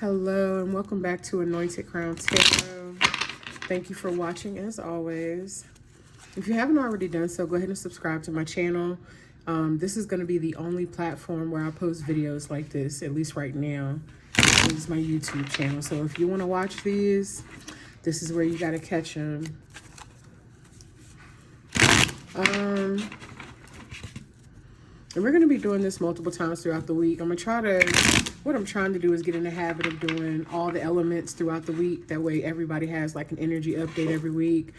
Hello and welcome back to Anointed Crown Tarot. Thank you for watching as always. If you haven't already done so, go ahead and subscribe to my channel. This is going to be the only platform where I post videos like this, at least right now. This is my YouTube channel. So if you want to watch these, this is where you got to catch them. And we're going to be doing this multiple times throughout the week. What I'm trying to do is get in the habit of doing all the elements throughout the week. That way everybody has like an energy update every week.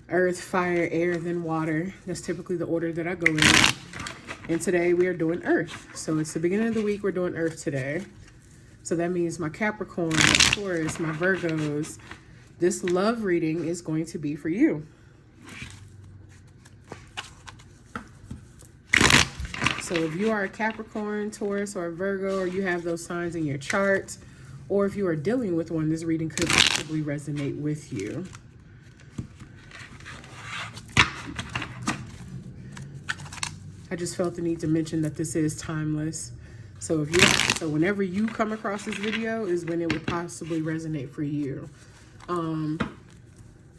Earth, fire, air, then water. That's typically the order that I go in. And today we are doing earth. So it's the beginning of the week. We're doing earth today. So that means my Capricorn, my Taurus, my Virgos. This love reading is going to be for you. So if you are a Capricorn, Taurus, or a Virgo, or you have those signs in your chart, or if you are dealing with one, this reading could possibly resonate with you. I just felt the need to mention that this is timeless. So whenever you come across this video is when it would possibly resonate for you.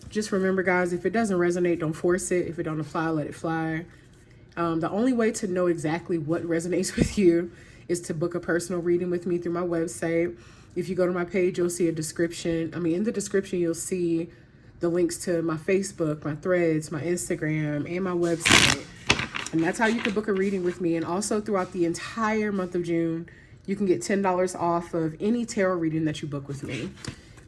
Just remember, guys, if it doesn't resonate, don't force it. If it don't apply, let it fly. The only way to know exactly what resonates with you is to book a personal reading with me through my website. If you go to my page, you'll see a description. In the description, you'll see the links to my Facebook, my Threads, my Instagram, and my website. And that's how you can book a reading with me. And also throughout the entire month of June, you can get $10 off of any tarot reading that you book with me.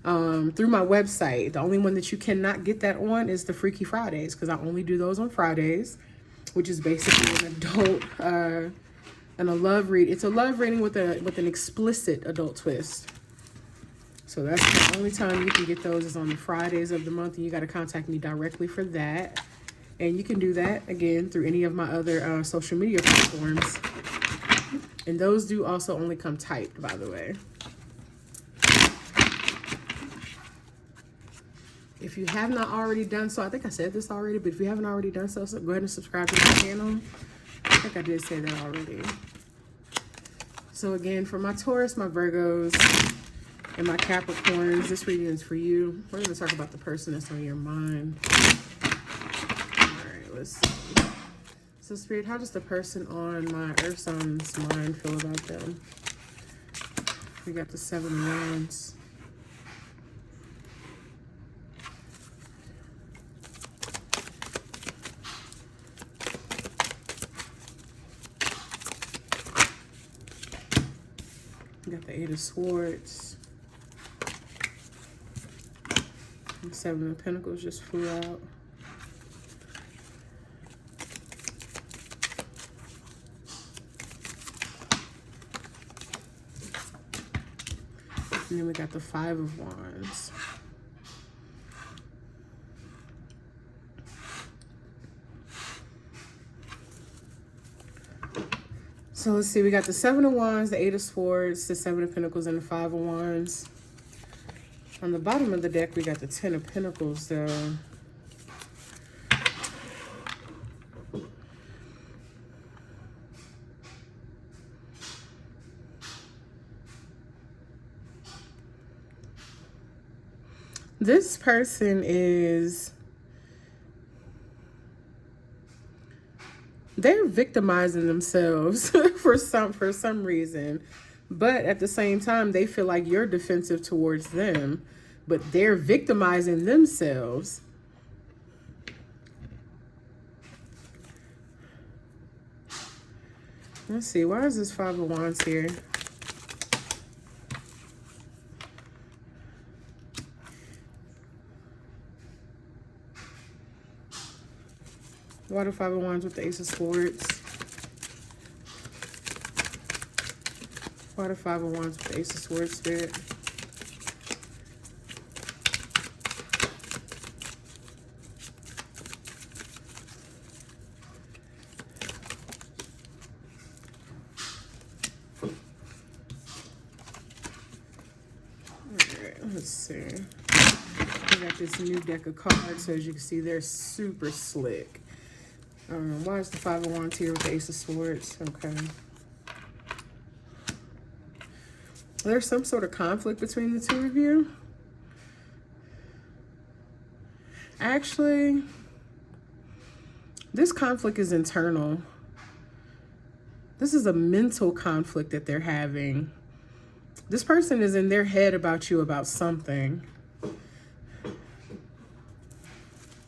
Through my website. The only one that you cannot get that on is the Freaky Fridays, because I only do those on Fridays, which is basically an adult and a love read. It's a love reading with an explicit adult twist. So that's the only time you can get those is on the Fridays of the month, and you got to contact me directly for that. And you can do that again through any of my other social media platforms. And those do also only come typed, by the way. If you have not already done so, I think I said this already, but if you haven't already done so, go ahead and subscribe to my channel. I think I did say that already. So again, for my Taurus, my Virgos, and my Capricorns, this reading is for you. We're going to talk about the person that's on your mind. All right, let's see. So Spirit, how does the person on my Earth Sign's mind feel about them? We got the 7 of Wands. Got the 8 of Swords. And 7 of Pentacles just flew out. And then we got the 5 of Wands. So let's see, we got the 7 of Wands, the 8 of Swords, the 7 of Pentacles, and the 5 of Wands. On the bottom of the deck, we got the 10 of Pentacles, though. This person they're victimizing themselves for some reason, but at the same time they feel like you're defensive towards them, but they're victimizing themselves. Let's see, why is this 5 of Wands here? Why the 5 of Wands with the Ace of Swords? Why the 5 of Wands with the Ace of Swords, Spirit? Alright, let's see. We got this new deck of cards, so as you can see, they're super slick. Why is the 5 of Wands here with the Ace of Swords? Okay. There's some sort of conflict between the two of you. Actually, this conflict is internal. This is a mental conflict that they're having. This person is in their head about you about something.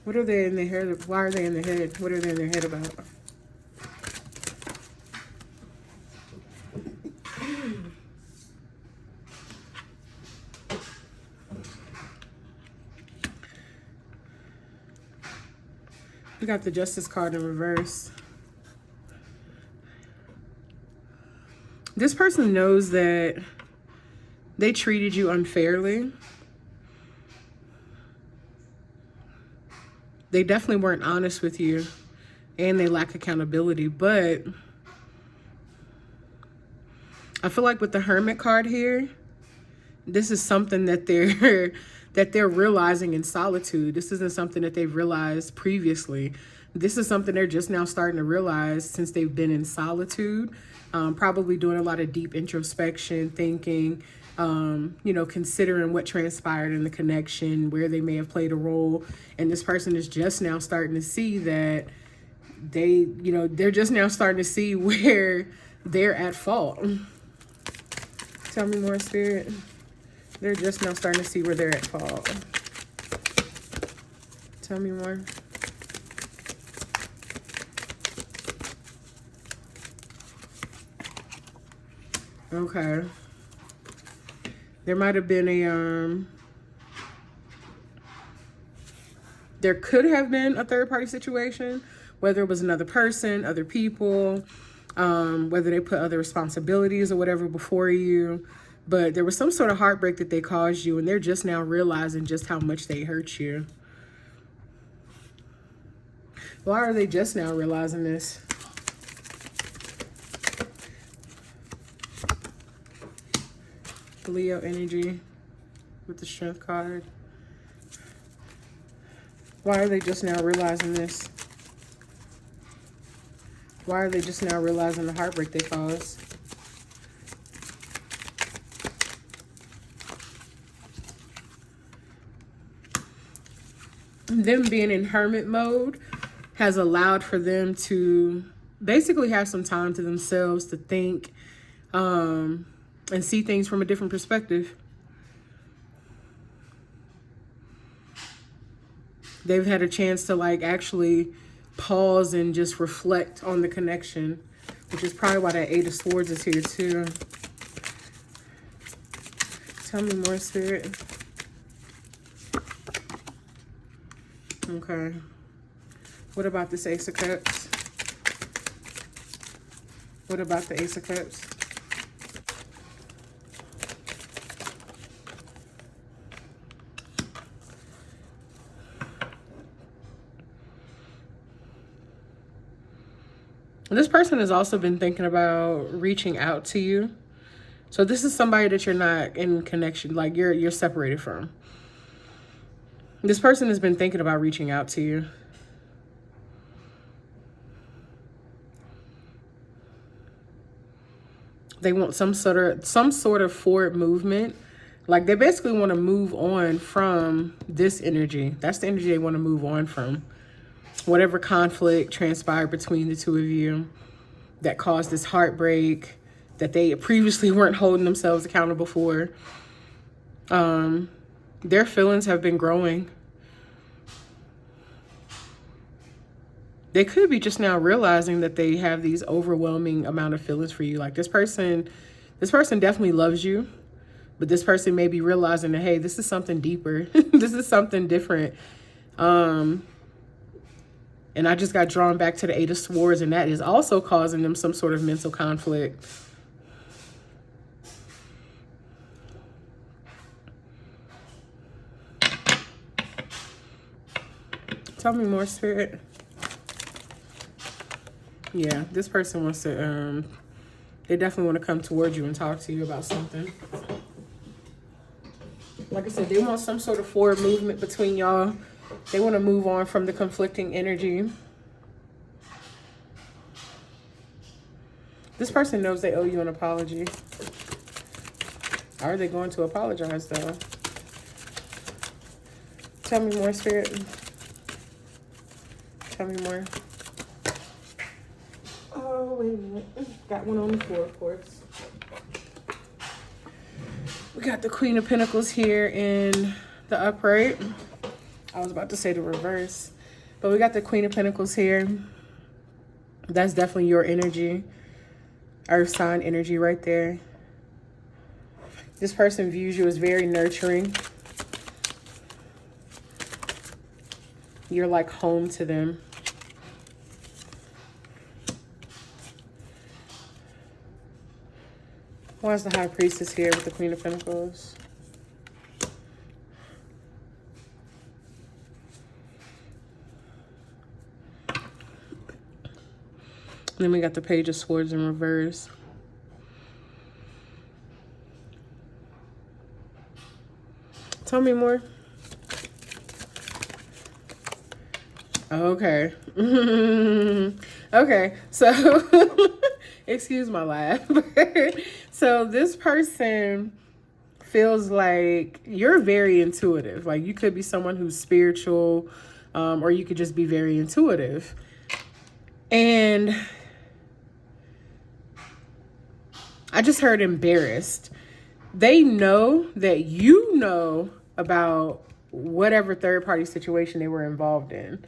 What are they in their head? Why are they in their head? What are they in their head about? You got the Justice card in reverse. This person knows that they treated you unfairly. They definitely weren't honest with you, and they lack accountability. But I feel like with the Hermit card here, this is something that they're realizing in solitude. This isn't something that they've realized previously. This is something they're just now starting to realize since they've been in solitude, probably doing a lot of deep introspection, thinking, considering what transpired in the connection, where they may have played a role. And this person is just now starting to see that they're just now starting to see where they're at fault. Tell me more, Spirit. They're just now starting to see where they're at fault. Tell me more. Okay. There might have been there could have been a third party situation, whether it was another person, other people, whether they put other responsibilities or whatever before you. But there was some sort of heartbreak that they caused you, and they're just now realizing just how much they hurt you. Why are they just now realizing this? Leo energy with the Strength card. Why are they just now realizing this? Why are they just now realizing the heartbreak they caused? Them being in hermit mode has allowed for them to basically have some time to themselves to think and see things from a different perspective. They've had a chance to actually pause and just reflect on the connection, which is probably why that 8 of Swords is here too. Tell me more, Spirit. Okay. What about this Ace of Cups? What about the Ace of Cups? This person has also been thinking about reaching out to you. So this is somebody that you're not in connection, you're separated from. This person has been thinking about reaching out to you. They want some sort of forward movement. They basically want to move on from this energy. That's the energy they want to move on from. Whatever conflict transpired between the two of you that caused this heartbreak that they previously weren't holding themselves accountable for. Their feelings have been growing. They could be just now realizing that they have these overwhelming amount of feelings for you. This person definitely loves you, but this person may be realizing that, hey, this is something deeper. This is something different. And I just got drawn back to the 8 of Swords, and that is also causing them some sort of mental conflict. Tell me more, Spirit. Yeah, this person wants to, they definitely want to come towards you and talk to you about something. Like I said, they want some sort of forward movement between y'all. They want to move on from the conflicting energy. This person knows they owe you an apology. Are they going to apologize, though? Tell me more, Spirit. Tell me more. Oh, wait a minute. Got one on the floor, of course. We got the Queen of Pentacles here in the upright. I was about to say the reverse. But we got the Queen of Pentacles here. That's definitely your energy. Earth sign energy right there. This person views you as very nurturing. You're like home to them. Why is the High Priestess here with the Queen of Pentacles? Then we got the Page of Swords in reverse. Tell me more. Okay. Okay, so excuse my laugh. So this person feels like you're very intuitive. Like you could be someone who's spiritual, or you could just be very intuitive. And I just heard embarrassed. They know that you know about whatever third-party situation they were involved in,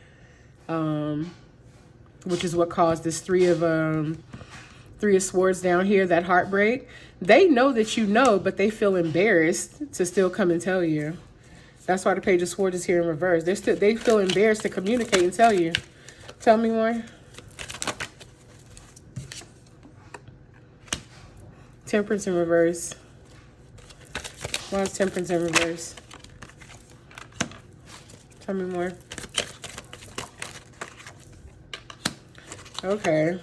which is what caused this Three of Swords down here, that heartbreak. They know that you know, but they feel embarrassed to still come and tell you. That's why the Page of Swords is here in reverse. They feel embarrassed to communicate and tell you. Tell me more. Temperance in reverse. Why is Temperance in reverse? Tell me more. Okay.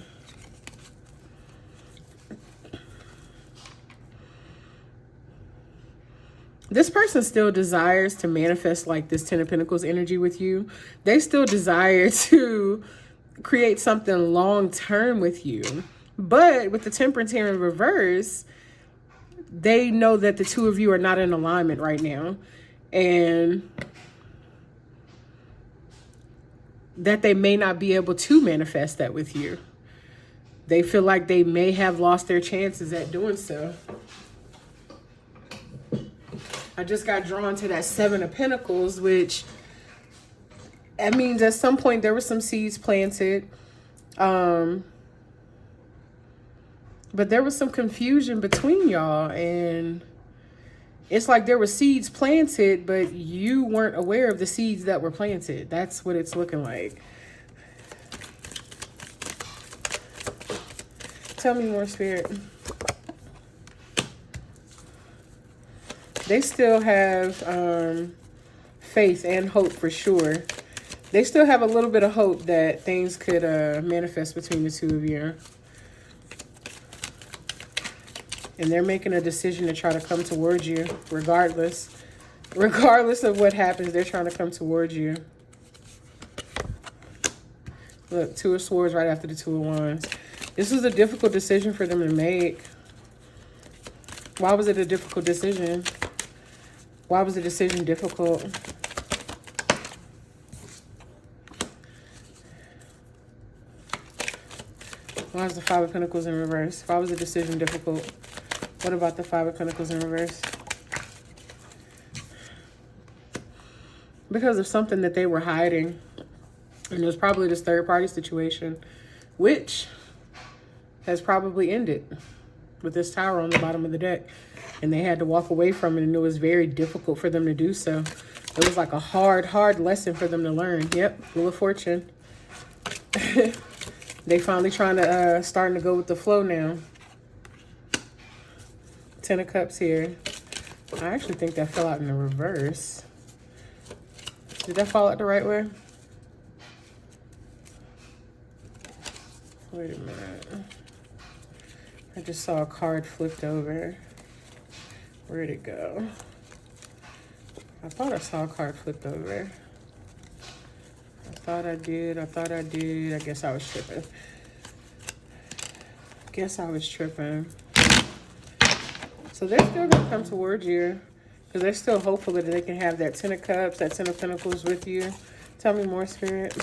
This person still desires to manifest like this Ten of Pentacles energy with you. They still desire to create something long-term with you. But with the Temperance here in reverse, they know that the two of you are not in alignment right now. And that they may not be able to manifest that with you. They feel like they may have lost their chances at doing so. I just got drawn to that Seven of Pentacles, which that means at some point there were some seeds planted. But there was some confusion between y'all, and it's like there were seeds planted, but you weren't aware of the seeds that were planted. That's what it's looking like. Tell me more, Spirit. They still have faith and hope for sure. They still have a little bit of hope that things could manifest between the two of you. And they're making a decision to try to come towards you regardless. Regardless of what happens, they're trying to come towards you. Look, Two of Swords right after the Two of Wands. This was a difficult decision for them to make. Why was it a difficult decision? Why was the decision difficult? Why is the Five of Pentacles in reverse? Why was the decision difficult? What about the Five of Pentacles in reverse? Because of something that they were hiding. And it was probably this third-party situation, which has probably ended with this Tower on the bottom of the deck. And they had to walk away from it, and it was very difficult for them to do so. It was like a hard, hard lesson for them to learn. Yep, Wheel of Fortune. They finally starting to go with the flow now. Ten of Cups here. I actually think that fell out in the reverse. Did that fall out the right way? Wait a minute. I just saw a card flipped over. Where'd it go? I thought I saw a card flipped over. I thought I did. I guess I was tripping. So So they're still going to come towards you because they're still hopeful that they can have that 10 of Cups, that 10 of Pentacles with you. Tell me more, Spirit.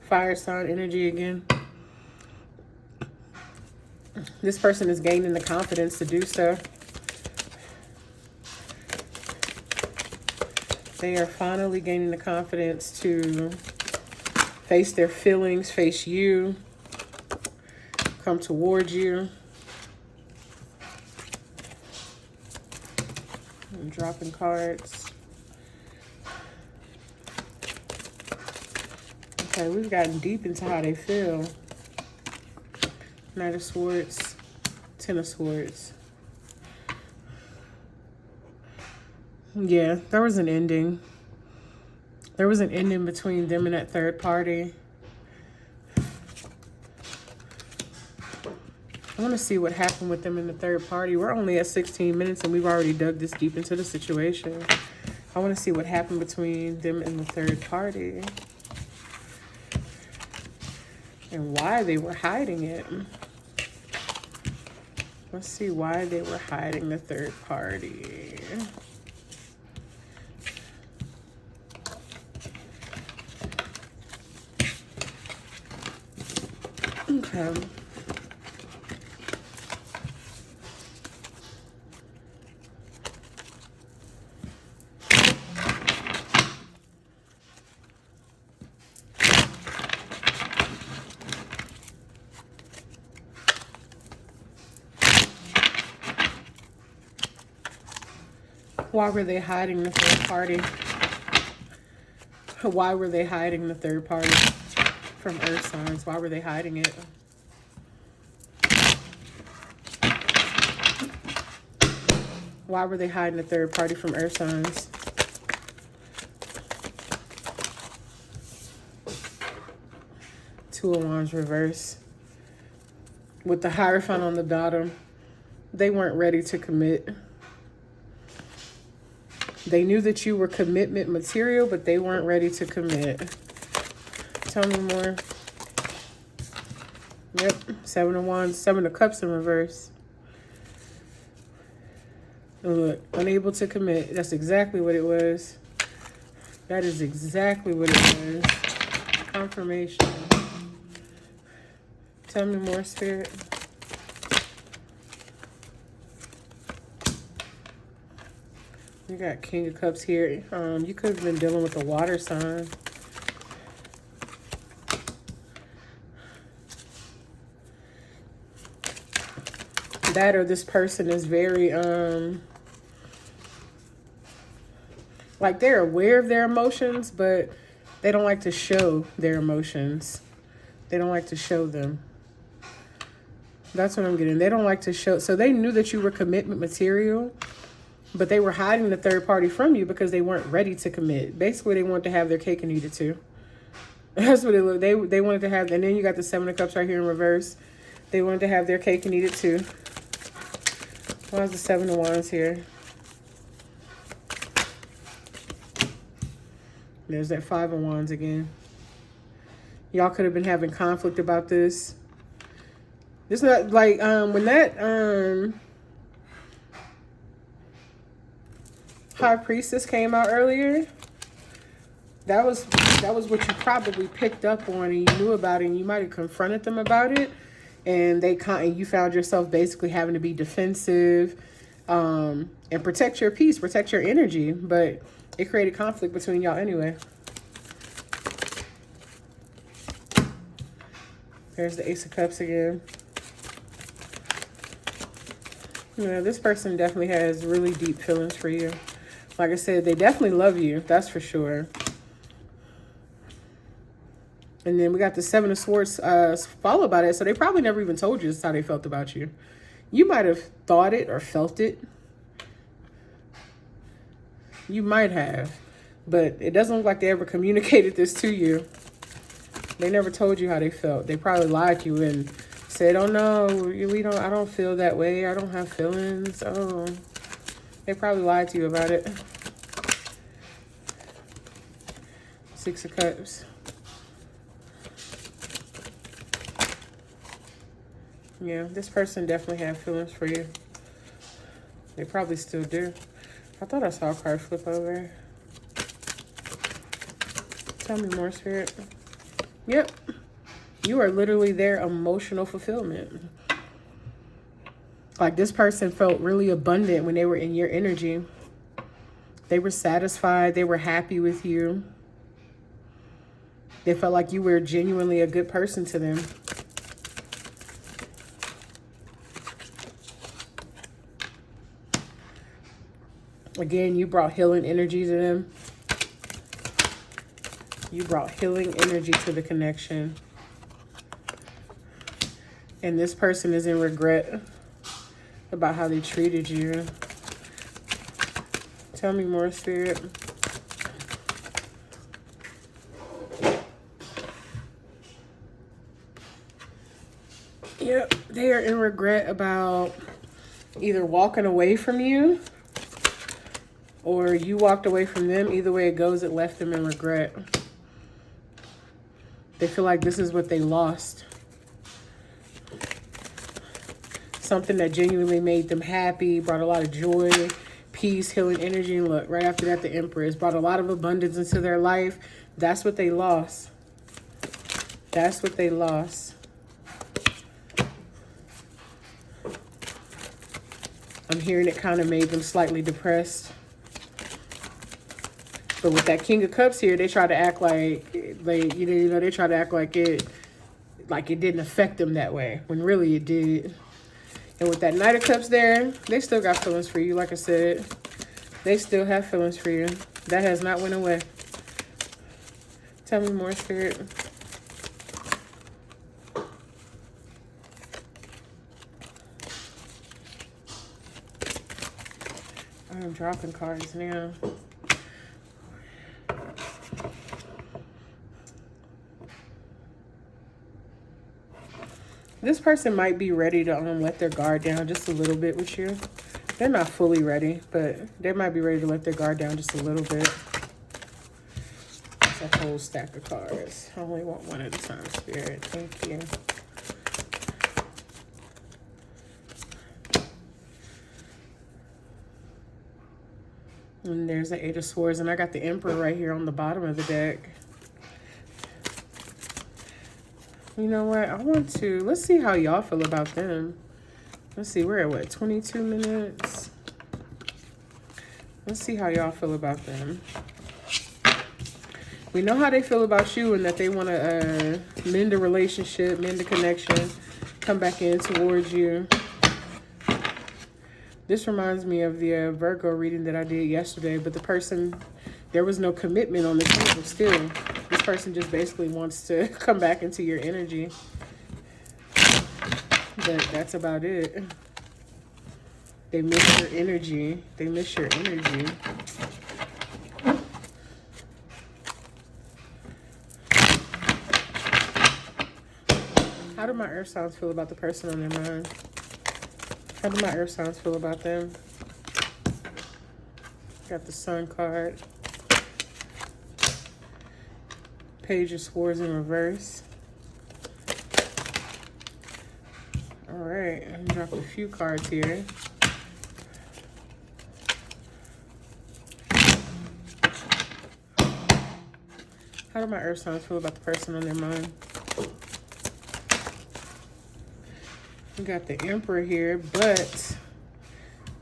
Fire sign energy again. This person is gaining the confidence to do so. They are finally gaining the confidence to face their feelings, face you, come towards you. I'm dropping cards. Okay, we've gotten deep into how they feel. Knight of Swords, 10 of Swords. Yeah, there was an ending. There was an ending between them and that third party. I want to see what happened with them and the third party. We're only at 16 minutes and we've already dug this deep into the situation. I want to see what happened between them and the third party. And why they were hiding it. Let's see why they were hiding the third party. Okay. Why were they hiding the third party? Why were they hiding the third party from earth signs? Why were they hiding it? Why were they hiding the third party from earth signs? Two of Wands reverse. With the Hierophant on the bottom, they weren't ready to commit. They knew that you were commitment material, but they weren't ready to commit. Tell me more. Yep, 7 of Wands, 7 of Cups in reverse. And look, unable to commit. That's exactly what it was. That is exactly what it was. Confirmation. Tell me more, Spirit. You got King of Cups here. You could have been dealing with a water sign. That or this person is very, like they're aware of their emotions, but they don't like to show their emotions. They don't like to show them. That's what I'm getting. They don't like to show. So they knew that you were commitment material, but they were hiding the third party from you because they weren't ready to commit. Basically, they wanted to have their cake and eat it too. That's what it looked. They wanted to have, and then you got the 7 of Cups right here in reverse. They wanted to have their cake and eat it too. Why is the 7 of Wands here? There's that 5 of Wands again. Y'all could have been having conflict about this. It's not like when that High Priestess came out earlier. That was what you probably picked up on and you knew about it, and you might have confronted them about it, and you found yourself basically having to be defensive and protect your peace, protect your energy, but it created conflict between y'all anyway. There's the Ace of Cups again. Yeah, this person definitely has really deep feelings for you. Like I said, they definitely love you. That's for sure. And then we got the 7 of Swords followed by that. So they probably never even told you this is how they felt about you. You might have thought it or felt it. You might have. But it doesn't look like they ever communicated this to you. They never told you how they felt. They probably lied to you and said, oh no, I don't feel that way. I don't have feelings. Oh, they probably lied to you about it. 6 of Cups. Yeah, this person definitely had feelings for you. They probably still do. I thought I saw a card flip over. Tell me more, Spirit. Yep. You are literally their emotional fulfillment. Like, this person felt really abundant when they were in your energy. They were satisfied. They were happy with you. They felt like you were genuinely a good person to them. Again, you brought healing energy to them. You brought healing energy to the connection. And this person is in regret about how they treated you. Tell me more, Spirit. Yep, they are in regret about either walking away from you or you walked away from them. Either way it goes, it left them in regret. They feel like this is what they lost. Something that genuinely made them happy, brought a lot of joy, peace, healing energy. And look, right after that, the Empress brought a lot of abundance into their life. That's what they lost. That's what they lost. I'm hearing it kind of made them slightly depressed. But with that King of Cups here, they try to act like they try to act like it didn't affect them that way, when really it did. And with that Knight of Cups there, they still got feelings for you. Like I said, they still have feelings for you. That has not went away. Tell me more, Spirit. I'm dropping cards now. This person might be ready to let their guard down just a little bit with you. They're not fully ready, but they might be ready to let their guard down just a little bit. It's a whole stack of cards. I only want one at a time, Spirit. Thank you. And there's the Eight of Swords, and I got the Emperor right here on the bottom of the deck. You know what? Let's see how y'all feel about them. Let's see, we're at what, 22 minutes? Let's see how y'all feel about them. We know how they feel about you and that they want to mend a relationship, mend a connection, come back in towards you. This reminds me of the Virgo reading that I did yesterday, but the person, there was no commitment on the table still. This person just basically wants to come back into your energy. But that's about it. They miss your energy. They miss your energy. How do my earth signs feel about the person on their mind? How do my earth signs feel about them? Got the Sun card. Page of Swords in reverse. All right, I'm dropping a few cards here. How do my earth signs feel about the person on their mind? We got the Emperor here, but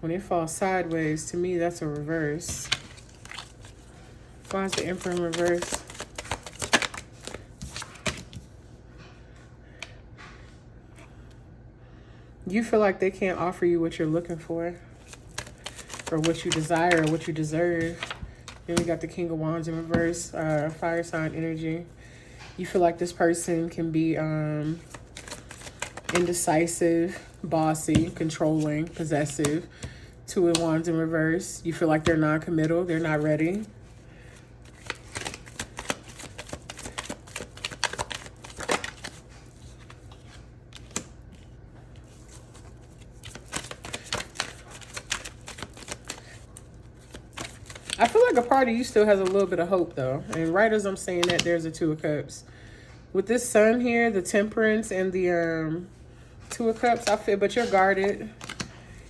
when it falls sideways, to me, that's a reverse. Why is the Emperor in reverse? You feel like they can't offer you what you're looking for, or what you desire, or what you deserve. Then we got the King of Wands in reverse, fire sign energy. You feel like this person can be indecisive, bossy, controlling, possessive. Two of Wands in reverse. You feel like they're non-committal, they're not ready. I feel like a part of you still has a little bit of hope, though. And right as I'm saying that, there's a Two of Cups. With this Sun here, the Temperance, and the Two Two of Cups. I feel, but you're guarded.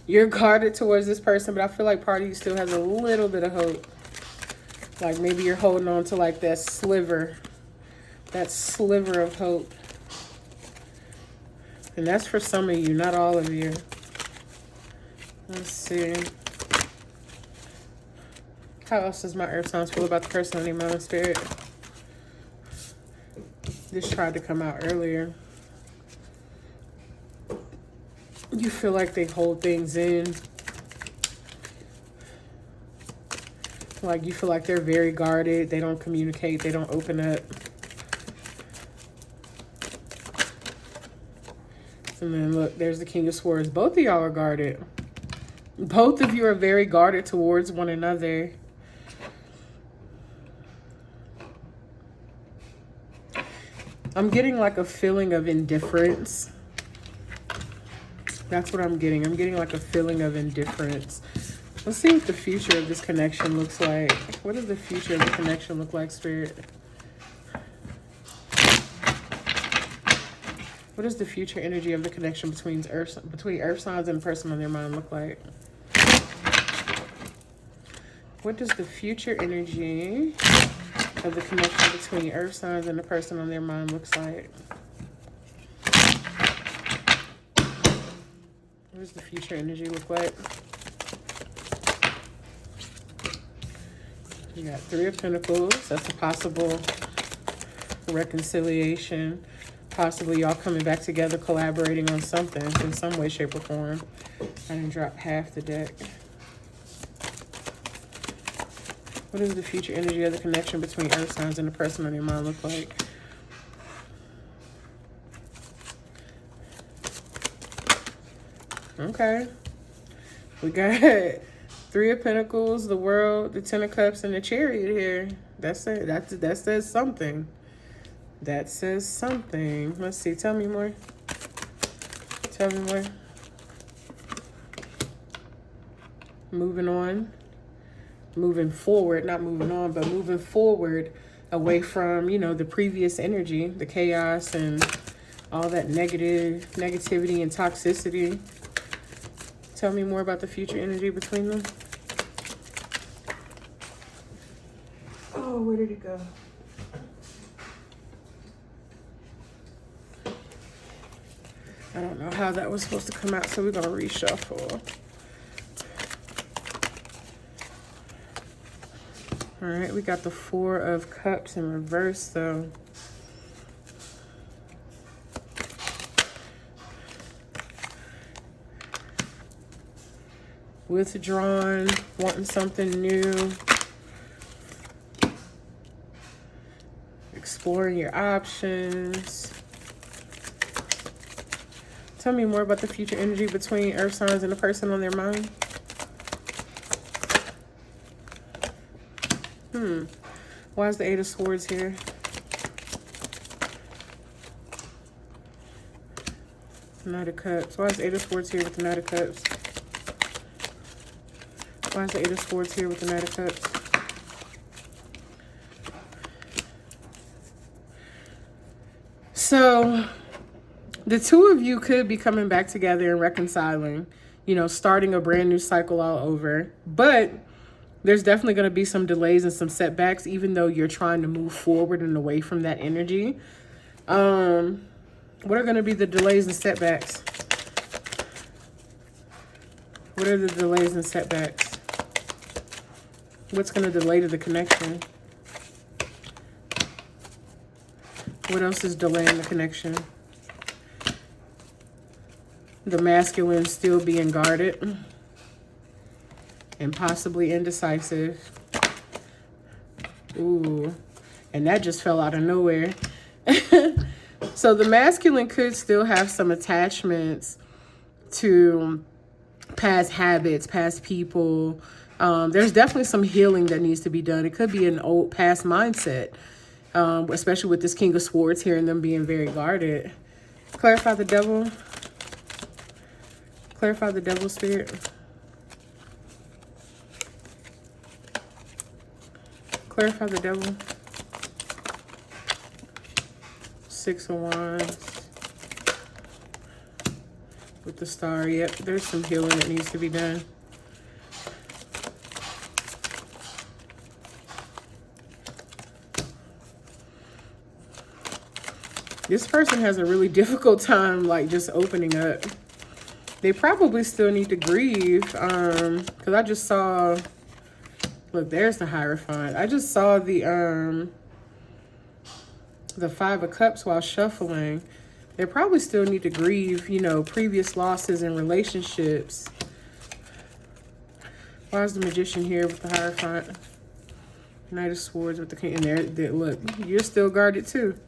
You're guarded towards this person, but I feel like part of you still has a little bit of hope. Like maybe you're holding on to like that sliver of hope. And that's for some of you, not all of you. Let's see. How else does my earth signs feel about the person on their mind and spirit? This tried to come out earlier. You feel like they hold things in. Like you feel like they're very guarded. They don't communicate. They don't open up. And then look, there's the King of Swords. Both of y'all are guarded. Both of you are very guarded towards one another. I'm getting like a feeling of indifference. That's what I'm getting. I'm getting like a feeling of indifference. Let's see what the future of this connection looks like. What does the future of the connection look like, Spirit? What does the future energy of the connection between earth signs and the person on their mind look like? What does the future energy of the connection between earth signs and the person on their mind looks like? What does the future energy look like? You got Three of Pentacles. That's a possible reconciliation. Possibly y'all coming back together, collaborating on something in some way, shape, or form. I didn't drop half the deck. What does the future energy of the connection between earth signs and the person on your mind look like? Okay. We got Three of Pentacles, the World, the Ten of Cups, and the Chariot here. That's it. That says something. That says something. Let's see. Tell me more. Tell me more. Moving on. Moving forward. Not moving on, but moving forward away from, you know, the previous energy, the chaos and all that negativity and toxicity. Tell me more about the future energy between them. Oh, where did it go? I don't know how that was supposed to come out, so we're going to reshuffle. All right, we got the Four of Cups in reverse, though. Withdrawn, wanting something new. Exploring your options. Tell me more about the future energy between earth signs and the person on their mind. Why is the Eight of Swords here? Knight of Cups. Why is the Eight of Swords here with the Knight of Cups? Why is the Eight of Swords here with the Knight of Cups? So, the two of you could be coming back together and reconciling, you know, starting a brand new cycle all over. But there's definitely going to be some delays and some setbacks, even though you're trying to move forward and away from that energy. What are going to be the delays and setbacks? What are the delays and setbacks? What's going to delay to the connection? What else is delaying the connection? The masculine still being guarded and possibly indecisive. Ooh, and that just fell out of nowhere. So the masculine could still have some attachments to past habits, past people. There's definitely some healing that needs to be done. It could be an old past mindset, especially with this King of Swords here and them being very guarded. Clarify the devil. Clarify the devil, Spirit. Clarify the devil. Six of Wands. with the star. Yep, there's some healing that needs to be done. This person has a really difficult time, like, just opening up. They probably still need to grieve, because I just saw, look, there's the Hierophant. I just saw the Five of Cups while shuffling. They probably still need to grieve, you know, previous losses in relationships. Why is the Magician here with the Hierophant? Knight of Swords with the King. And there, look, you're still guarded too.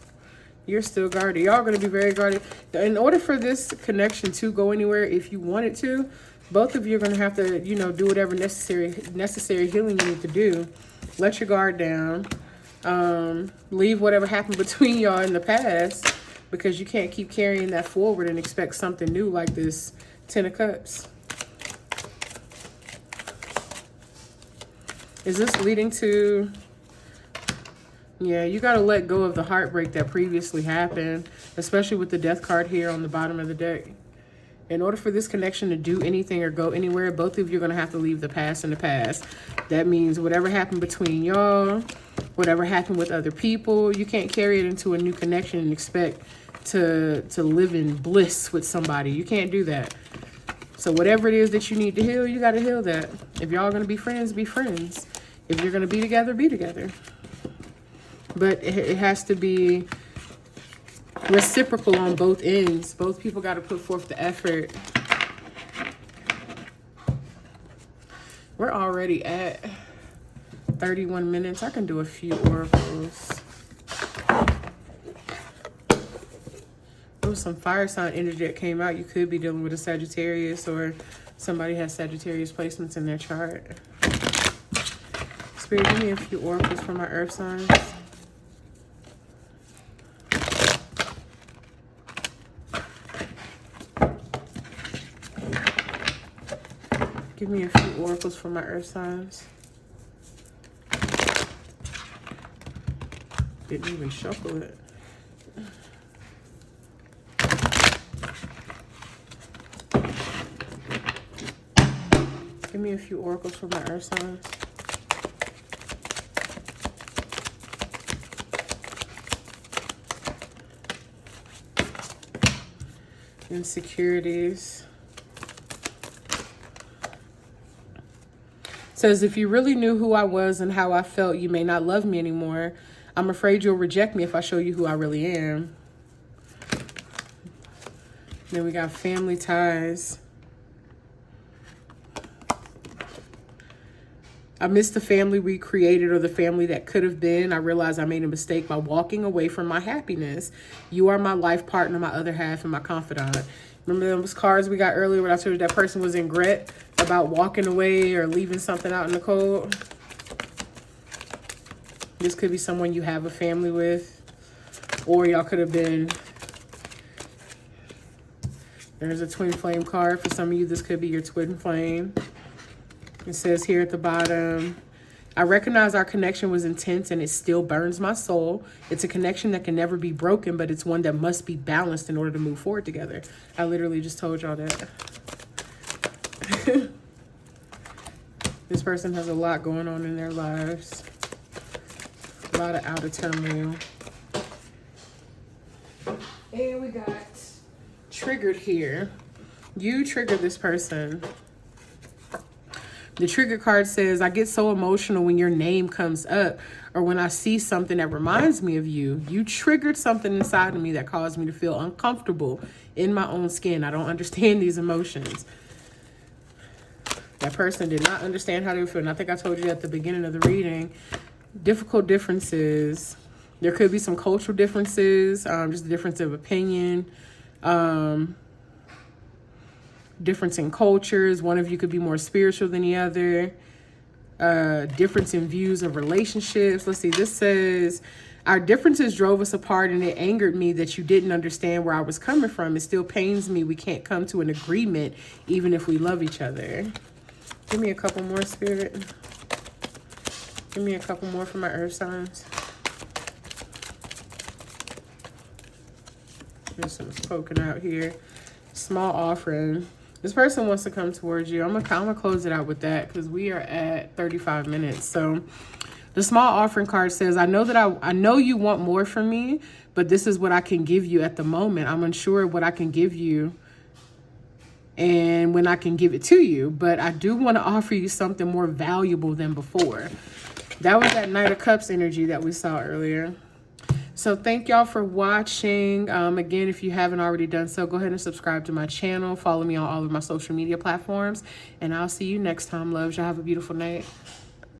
You're still guarded. Y'all going to be very guarded. In order for this connection to go anywhere, if you want it to, both of you are going to have to, you know, do whatever necessary healing you need to do. Let your guard down. Leave whatever happened between y'all in the past, because you can't keep carrying that forward and expect something new like this Ten of Cups. Is this leading to... Yeah, you got to let go of the heartbreak that previously happened, especially with the Death card here on the bottom of the deck. In order for this connection to do anything or go anywhere, both of you are going to have to leave the past in the past. That means whatever happened between y'all, whatever happened with other people, you can't carry it into a new connection and expect to live in bliss with somebody. You can't do that. So whatever it is that you need to heal, you got to heal that. If y'all are going to be friends, be friends. If you're going to be together, be together. But it has to be reciprocal on both ends. Both people got to put forth the effort. We're already at 31 minutes. I can do a few oracles. There was some fire sign energy that came out. You could be dealing with a Sagittarius, or somebody has Sagittarius placements in their chart. Spirit, give me a few oracles for my earth signs. Give me a few oracles for my earth signs. Didn't even shuffle it. Give me a few oracles for my earth signs. Insecurities. Says, if you really knew who I was and how I felt, you may not love me anymore. I'm afraid you'll reject me if I show you who I really am. Then we got family ties. I miss the family we created, or the family that could have been. I realized I made a mistake by walking away from my happiness. You are my life partner, my other half, and my confidant. Remember those cards we got earlier when I told you that person was in regret about walking away or leaving something out in the cold? This could be someone you have a family with, or y'all could have been... There's a twin flame card. For some of you, this could be your twin flame. It says here at the bottom, I recognize our connection was intense and it still burns my soul. It's a connection that can never be broken, but it's one that must be balanced in order to move forward together. I literally just told y'all that. This person has a lot going on in their lives. A lot of outer turmoil. And we got triggered here. You triggered this person. The trigger card says, I get so emotional when your name comes up, or when I see something that reminds me of you. You triggered something inside of me that caused me to feel uncomfortable in my own skin. I don't understand these emotions. That person did not understand how they were feeling. I think I told you at the beginning of the reading. Difficult differences. There could be some cultural differences, just a difference of opinion. Difference in cultures. One of you could be more spiritual than the other. Difference in views of relationships. Let's see, this says, our differences drove us apart and it angered me that you didn't understand where I was coming from. It still pains me we can't come to an agreement even if we love each other. Give me a couple more, Spirit. Give me a couple more for my earth signs. There's some poking out here. Small offering. This person wants to come towards you. I'm gonna close it out with that because we are at 35 minutes. So the small offering card says, I know you want more from me, but this is what I can give you at the moment. I'm unsure what I can give you and when I can give it to you, but I do want to offer you something more valuable than before. That was that Knight of Cups energy that we saw earlier. So thank y'all for watching. Again, if you haven't already done so, go ahead and subscribe to my channel. Follow me on all of my social media platforms. And I'll see you next time, loves. Y'all have a beautiful night.